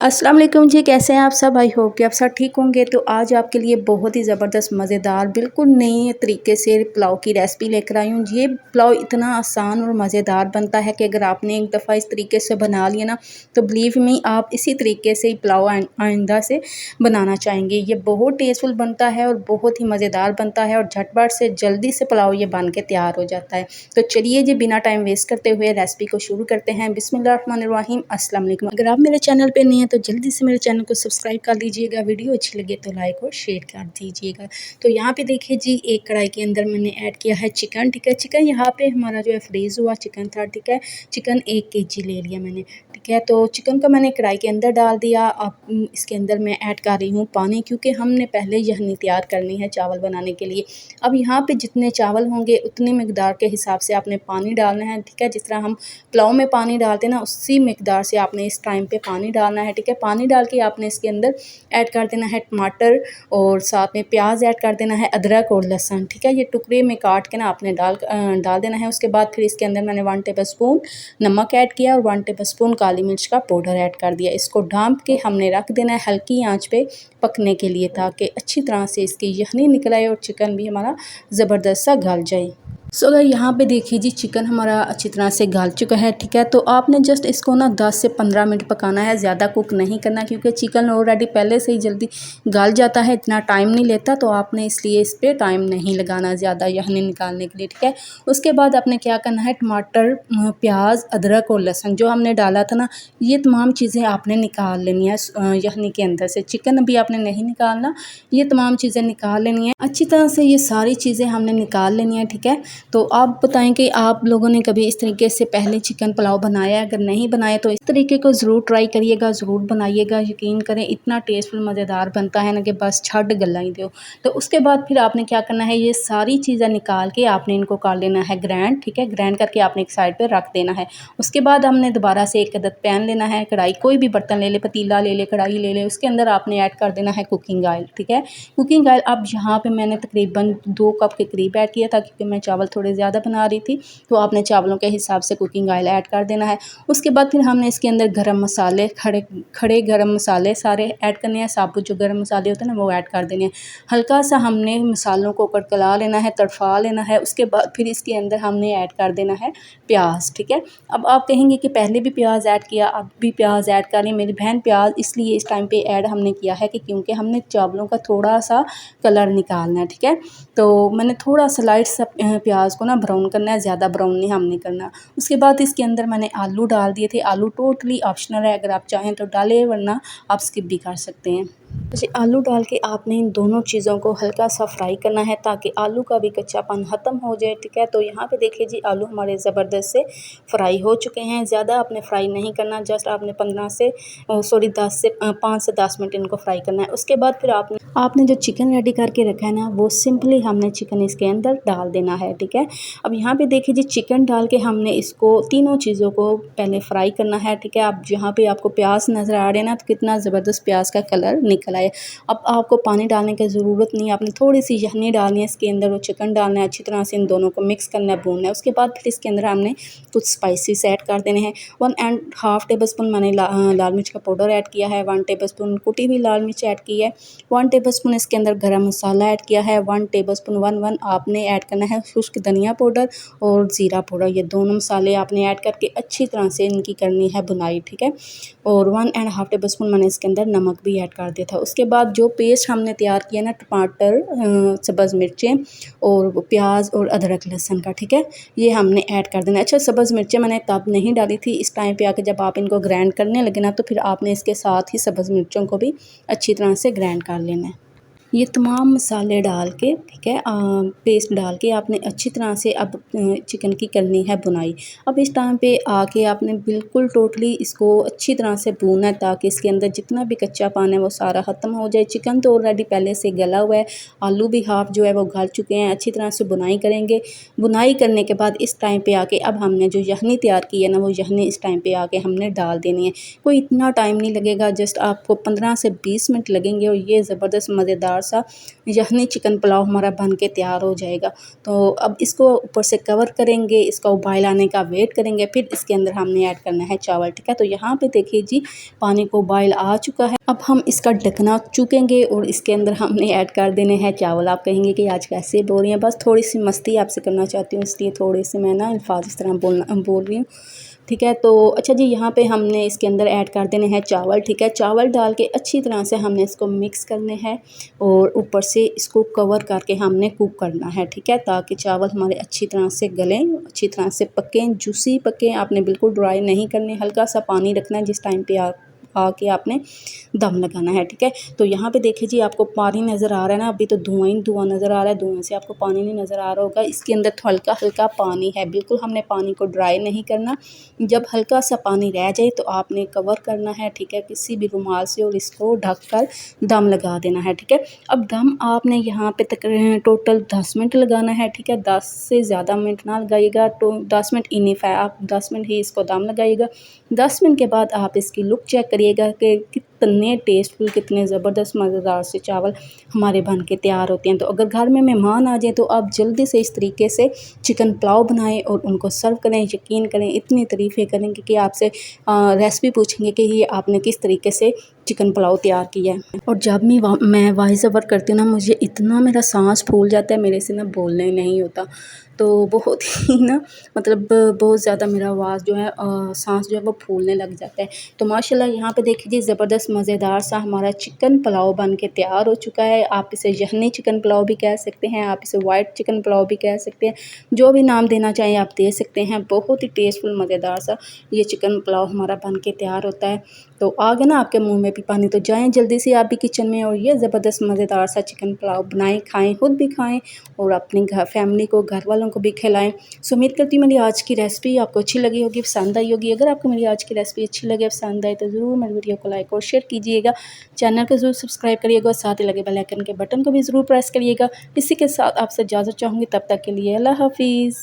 अस्सलाम वालेकुम जी, कैसे हैं आप सब? आई होप कि आप सब ठीक होंगे। तो आज आपके लिए बहुत ही ज़बरदस्त मज़ेदार बिल्कुल नए तरीके से पुलाव की रेसिपी लेकर आई हूँ। ये पुलाव इतना आसान और मज़ेदार बनता है कि अगर आपने एक दफ़ा इस तरीके से बना लिया ना, तो बिलीव मी आप इसी तरीके से ही पुलाव आइंदा से बनाना चाहेंगे। ये बहुत टेस्टफुल बनता है और बहुत ही मज़ेदार बनता है और झटपट से जल्दी से पुलाव ये बन के तैयार हो जाता है। तो चलिए जी, बिना टाइम वेस्ट करते हुए रेसिपी को शुरू करते हैं। बिस्मिल्लाहिर्रहमानिर्रहीम। अस्सलाम वालेकुम। अगर आप मेरे चैनल पे नए हैं तो जल्दी से मेरे चैनल को सब्सक्राइब कर लीजिएगा। वीडियो अच्छी लगे तो लाइक और शेयर कर दीजिएगा। तो यहाँ पे देखिए जी, एक कढ़ाई के अंदर मैंने ऐड किया है चिकन। ठीक है, चिकन यहाँ पे हमारा जो है फ्रीज हुआ चिकन था। ठीक है, चिकन 1 केजी ले लिया मैंने। ठीक है, तो चिकन को मैंने कढ़ाई के अंदर डाल दिया। अब इसके अंदर मैं ऐड कर रही हूँ पानी, क्योंकि हमने पहले यखनी तैयार करनी है चावल बनाने के लिए। अब यहाँ पे जितने चावल होंगे उतने मकदार के हिसाब से आपने पानी डालना है। ठीक है, जिस तरह हम पुलाव में पानी डालते हैं ना, उसी मकदार से आपने इस टाइम पे पानी डालना है। ठीक है, पानी डाल के आपने इसके अंदर ऐड कर देना है टमाटर और साथ में प्याज ऐड कर देना है, अदरक और लहसुन। ठीक है, ये टुकड़े में काट के ना आपने डाल देना है। उसके बाद फिर इसके अंदर मैंने 1 टेबल स्पून नमक ऐड किया और 1 टेबल स्पून काली मिर्च का पाउडर ऐड कर दिया। इसको ढाँप के हमने रख देना है हल्की आंच पे पकने के लिए, ताकि अच्छी तरह से इसकी यखनी निकल आए और चिकन भी हमारा ज़बरदस्त सा गल जाए। सो अगर यहाँ पे देखिए जी, चिकन हमारा अच्छी तरह से गल चुका है। ठीक है, तो आपने जस्ट इसको ना 10 से 15 मिनट पकाना है, ज़्यादा कुक नहीं करना, क्योंकि चिकन ऑलरेडी पहले से ही जल्दी गल जाता है, इतना टाइम नहीं लेता। तो आपने इसलिए इस पर टाइम नहीं लगाना ज़्यादा यखनी निकालने के लिए। ठीक है, उसके बाद आपने क्या करना है, टमाटर, प्याज, अदरक और लहसुन जो हमने डाला था ना, ये तमाम चीज़ें आपने निकाल लेनी है यखनी के अंदर से। चिकन अभी आपने नहीं निकालना, ये तमाम चीज़ें निकाल लेनी है अच्छी तरह से। ये सारी चीज़ें हमने निकाल लेनी है। ठीक है, तो आप बताएं कि आप लोगों ने कभी इस तरीके से पहले चिकन पुलाव बनाया है? अगर नहीं बनाया तो इस तरीके को ज़रूर ट्राई करिएगा, ज़रूर बनाइएगा। यकीन करें इतना टेस्टफुल मज़ेदार बनता है ना कि बस छड़ गला ही दो। तो उसके बाद फिर आपने क्या करना है, ये सारी चीज़ें निकाल के आपने इनको कर लेना है ग्राइंड। ठीक है, ग्राइंड करके आपने एक साइड पर रख देना है। उसके बाद हमने दोबारा से एक अदद पैन लेना है, कढ़ाई, कोई भी बर्तन ले ले, पतीला ले ले, कढ़ाई ले ले। उसके अंदर आपने ऐड कर देना है कुकिंग ऑयल। ठीक है, कुकिंग ऑयल अब यहाँ पे मैंने तकरीबन 2 कप के करीब ऐड किया था, क्योंकि मैं चावल थोड़े ज़्यादा बना रही थी। तो आपने चावलों के हिसाब से कुकिंग ऑयल ऐड कर देना है। उसके बाद फिर हमने इसके अंदर गरम मसाले, खड़े खड़े गरम मसाले सारे ऐड करने हैं। साबुत जो गरम मसाले होते हैं ना, वो ऐड कर देने हैं। हल्का सा हमने मसालों को कड़कला लेना है, तड़फा लेना है। उसके बाद फिर इसके अंदर हमने ऐड कर देना है प्याज। ठीक है, अब आप कहेंगे कि पहले भी प्याज ऐड किया, अब भी प्याज ऐड करें। मेरी बहन, प्याज इसलिए इस टाइम पे ऐड हमने किया है कि क्योंकि हमने चावलों का थोड़ा सा कलर निकालना है। ठीक है, तो मैंने थोड़ा सा लाइट सा प्याज को ना ब्राउन करना है, ज़्यादा ब्राउन नहीं हमने करना। उसके बाद इसके अंदर मैंने आलू डाल दिए थे। आलू टोटली ऑप्शनल है, अगर आप चाहें तो डालें, वरना आप स्किप भी कर सकते हैं। जैसे आलू डाल के आपने इन दोनों चीज़ों को हल्का सा फ्राई करना है, ताकि आलू का भी कच्चापन ख़त्म हो जाए। ठीक है, तो यहाँ पे देखिए जी, आलू हमारे ज़बरदस्त से फ्राई हो चुके हैं। ज़्यादा आपने फ्राई नहीं करना, जस्ट आपने 10 से 5 से 10 मिनट इनको फ्राई करना है। उसके बाद फिर आपने जो चिकन रेडी करके रखा है ना, वो सिंपली हमने चिकन इसके अंदर डाल देना है। ठीक है, अब यहाँ पे देखिए जी, चिकन डाल के हमने इसको तीनों चीज़ों को पहले फ्राई करना है। ठीक है, अब जहाँ पे आपको प्याज नज़र आ रहे हैं ना, तो कितना ज़बरदस्त प्याज का कलर निकल आए। अब आपको पानी डालने की ज़रूरत नहीं है, आपने थोड़ी सी यखनी डालनी है इसके अंदर, वो चिकन डालना है, अच्छी तरह से इन दोनों को मिक्स करना है, भूनना है। उसके बाद फिर इसके अंदर हमने कुछ स्पाइसेस ऐड कर देने हैं। 1.5 टेबल स्पून मैंने लाल मिर्च का पाउडर ऐड किया है, 1 टेबल स्पून कुटी हुई लाल मिर्च ऐड की है, 1 टेबल स्पून इसके अंदर गरम मसाला ऐड किया है, 1 टेबल स्पून वन आपने ऐड करना है खुश्क धनिया पाउडर और ज़ीरा पाउडर। ये दोनों मसाले आपने ऐड करके अच्छी तरह से इनकी करनी है बुनाई। ठीक है, और 1.5 टेबल स्पून मैंने इसके अंदर नमक भी ऐड कर दिया था। उसके बाद जो पेस्ट हमने तैयार किया ना, टमाटर, सब्ज़ मिर्चें और प्याज और अदरक लहसुन का, ठीक है, ये हमने ऐड कर देना है। अच्छा, सब्ज़ मिर्चें मैंने तब नहीं डाली थी, इस टाइम पे आके जब आप इनको ग्राइंड करने लगे ना, तो फिर आपने इसके साथ ही सब्ज़ मिर्चों को भी अच्छी तरह से ग्राइंड कर लेना है। ये तमाम मसाले डाल के, ठीक है, पेस्ट डाल के आपने अच्छी तरह से अब चिकन की करनी है बुनाई। अब इस टाइम पे आके आपने बिल्कुल टोटली इसको अच्छी तरह से भूनना है, ताकि इसके अंदर जितना भी कच्चा पानी है वो सारा ख़त्म हो जाए। चिकन तो ऑलरेडी पहले से गला हुआ है, आलू भी हाफ जो है वो गल चुके हैं। अच्छी तरह से बुनाई करेंगे। बुनाई करने के बाद इस टाइम पे आके अब हमने जो यखनी तैयार की है ना, वो यखनी इस टाइम पे आके हमने डाल देनी है। कोई इतना टाइम नहीं लगेगा, जस्ट आपको 15 से 20 मिनट लगेंगे और ये ज़बरदस्त मज़ेदार मज़ेदार सा यखनी चिकन पुलाव हमारा बन के तैयार हो जाएगा। तो अब इसको ऊपर से कवर करेंगे, इसका उबाल आने का वेट करेंगे, फिर इसके अंदर हमने ऐड करना है चावल, ठीक है। तो यहाँ पे देखिए जी पानी को उबाल आ चुका है। अब हम इसका ढकना चुकेंगे और इसके अंदर हमने ऐड कर देने हैं चावल। आप कहेंगे कि आज कैसे बोल रही हैं, बस थोड़ी सी मस्ती आपसे करना चाहती हूँ, इसलिए थोड़ी सी मैं ना अल्फाज इस तरह बोल रही हूँ, ठीक है। तो अच्छा जी, यहाँ पे हमने इसके अंदर ऐड कर देने हैं चावल, ठीक है। चावल डाल के अच्छी तरह से हमने इसको मिक्स करने हैं और ऊपर से इसको कवर करके हमने कुक करना है, ठीक है, ताकि चावल हमारे अच्छी तरह से गलें, अच्छी तरह से पकें, जूसी पकें। आपने बिल्कुल ड्राई नहीं करने, हल्का सा पानी रखना है जिस टाइम पे आके आपने दम लगाना है, ठीक है। तो यहाँ पे देखिए जी आपको पानी नज़र आ रहा है ना, अभी तो धुआं ही धुआं नज़र आ रहा है, धुएं से आपको पानी नहीं नज़र आ रहा होगा। इसके अंदर तो हल्का हल्का पानी है, बिल्कुल हमने पानी को ड्राई नहीं करना। जब हल्का सा पानी रह जाए तो आपने कवर करना है, ठीक है, किसी भी रुमाल से, और इसको ढक कर दम लगा देना है, ठीक है। अब दम आपने यहाँ पे तकरीबन टोटल 10 मिनट लगाना है, ठीक है। 10 से ज़्यादा मिनट ना लगाइएगा, तो 10 मिनट इनिफ है, आप 10 मिनट ही इसको दम लगाइएगा। 10 मिनट के बाद आप इसकी लुक चेक करिएगा कि कितने टेस्टफुल, कितने ज़बरदस्त मज़ेदार से चावल हमारे बन के तैयार होते हैं। तो अगर घर में मेहमान आ जाए तो आप जल्दी से इस तरीके से चिकन पुलाव बनाएं और उनको सर्व करें। यकीन करें इतनी तारीफ़ें करेंगे कि आपसे रेसिपी पूछेंगे कि ये आपने किस तरीके से चिकन पुलाव तैयार किया है। और जब मैं वॉइस ओवर करती हूँ ना, मुझे इतना मेरा सांस फूल जाता है, मेरे से ना बोलने नहीं होता, तो बहुत ही ना मतलब बहुत ज़्यादा मेरा आवाज़ जो है सांस जो है वो फूलने लग जाता है। तो माशाल्लाह यहाँ पे देखिए ज़बरदस्त मज़ेदार सा हमारा चिकन पुलाव बन के तैयार हो चुका है। आप इसे यखनी चिकन पुलाव भी कह सकते हैं, आप इसे वाइट चिकन पुलाव भी कह सकते हैं, जो भी नाम देना चाहें आप दे सकते हैं। बहुत ही टेस्टफुल मज़ेदार सा ये चिकन पुलाव हमारा बन के तैयार होता है। तो आ गया ना आपके मुंह में भी पानी, तो जाएं जल्दी से आप भी किचन में और ये ज़बरदस्त मज़ेदार सा चिकन पुलाव बनाएं, खाएं, खुद भी खाएं और अपनी फैमिली को, घर वालों को भी खिलाएं। सो उम्मीद करती हूँ मेरी आज की रेसिपी आपको अच्छी लगी होगी, पसंद आई होगी। अगर आपको मेरी आज की रेसिपी अच्छी लगे, पसंद आए, तो ज़रूर मेरी वीडियो को लाइक और शेयर कीजिएगा, चैनल को ज़रूर सब्सक्राइब करिएगा और साथ ही लगे बेल आइकन के बटन को भी ज़रूर प्रेस करिएगा। इसी के साथ आपसे इजाज़त चाहूँगी, तब तक के लिए अल्लाह हाफिज़।